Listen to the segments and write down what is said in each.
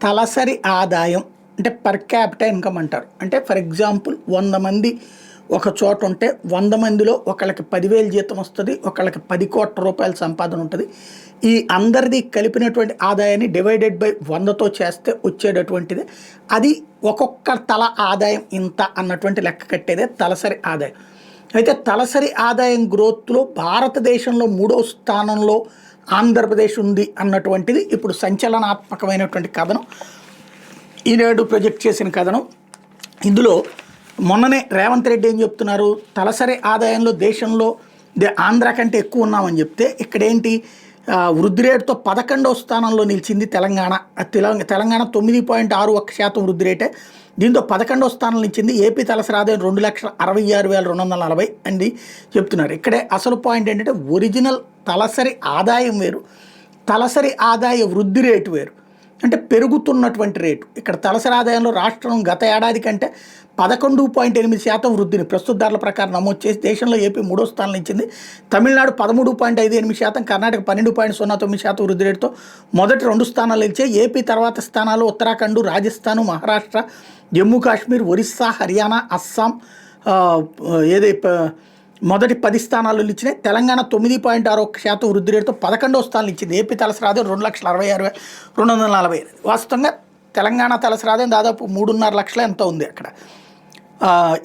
తలసరి ఆదాయం అంటే పర్ క్యాపిటల్ ఇన్కమ్ అంటారు. అంటే ఫర్ ఎగ్జాంపుల్ 100 మంది ఒక చోట ఉంటే 100 మందిలో ఒకళ్ళకి 10,000 జీతం వస్తుంది, ఒకళ్ళకి 10 కోట్ల రూపాయల సంపాదన ఉంటుంది. ఈ అందరిది కలిపినటువంటి ఆదాయాన్ని డివైడెడ్ బై 100తో చేస్తే వచ్చేటటువంటిది అది ఒక్కొక్క తల ఆదాయం ఇంత అన్నటువంటి లెక్క కట్టేదే తలసరి ఆదాయం. అయితే తలసరి ఆదాయం గ్రోత్లో భారతదేశంలో 3వ స్థానంలో ఆంధ్రప్రదేశ్ ఉంది అన్నటువంటిది ఇప్పుడు సంచలనాత్మకమైనటువంటి కథనం. ఈనాడు ప్రొజెక్ట్ చేసిన కథనం. ఇందులో మొన్ననే రేవంత్ రెడ్డి ఏం చెప్తున్నారు, తలసరి ఆదాయంలో దేశంలో ఆంధ్ర కంటే ఎక్కువ ఉన్నామని చెప్తే ఇక్కడేంటి వృద్ధి రేటుతో 11వ స్థానంలో నిలిచింది తెలంగాణ. తెలంగాణ 9.61% వృద్ధి రేటే, దీంతో 11వ స్థానంలో నిలిచింది. ఏపీ తలసరి ఆదాయం 2,66,240 అని చెప్తున్నారు. ఇక్కడే అసలు పాయింట్ ఏంటంటే ఒరిజినల్ తలసరి ఆదాయం వేరు, తలసరి ఆదాయ వృద్ధి రేటు వేరు. అంటే పెరుగుతున్నటువంటి రేటు. ఇక్కడ తలసరి ఆదాయంలో రాష్ట్రం గత ఏడాది కంటే 11.8% వృద్ధిని ప్రస్తుత ధరల ప్రకారం నమోదు చేసి దేశంలో ఏపీ 3వ స్థానం ఇచ్చింది. తమిళనాడు 13.58%, కర్ణాటక 12.09% వృద్ధి రేటుతో మొదటి 2 స్థానాలు నిలిచాయి. ఏపీ తర్వాత స్థానాలు ఉత్తరాఖండ్, రాజస్థాన్, మహారాష్ట్ర, జమ్మూ కాశ్మీర్, ఒరిస్సా, హర్యానా, అస్సాం మొదటి 10 స్థానాలు నిలిచినాయి. తెలంగాణ 9.61% వృద్ధి రేటుతో 11వ స్థానం ఇచ్చింది. ఏపీ తలసరి ఆదాయం 2,66,240. వాస్తవంగా తెలంగాణ తలసరి ఆదాయం దాదాపు 3.5 లక్షల ఎంత ఉంది అక్కడ.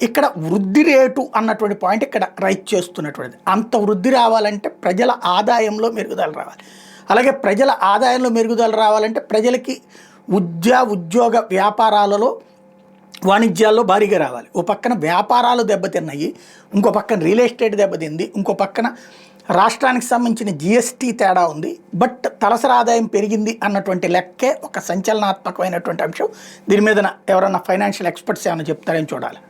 ఇక్కడ వృద్ధి రేటు అన్నటువంటి పాయింట్ ఇక్కడ రైట్ చేస్తున్నటువంటిది. అంత వృద్ధి రావాలంటే ప్రజల ఆదాయంలో మెరుగుదల రావాలి. అలాగే ప్రజల ఆదాయంలో మెరుగుదల రావాలంటే ప్రజలకి ఉద్యోగ వ్యాపారాలలో వాణిజ్యాల్లో భారీగా రావాలి. ఓ పక్కన వ్యాపారాలు దెబ్బతిన్నాయి, ఇంకో పక్కన రియల్ ఎస్టేట్ దెబ్బతింది, ఇంకో పక్కన రాష్ట్రానికి సంబంధించిన జిఎస్టీ తేడా ఉంది. బట్ తలసరి ఆదాయం పెరిగింది అన్నటువంటి లెక్కే ఒక సంచలనాత్మకమైనటువంటి అంశం. దీని మీద ఎవరన్నా ఫైనాన్షియల్ ఎక్స్పర్ట్స్ ఏమైనా చెప్తారని చూడాలి.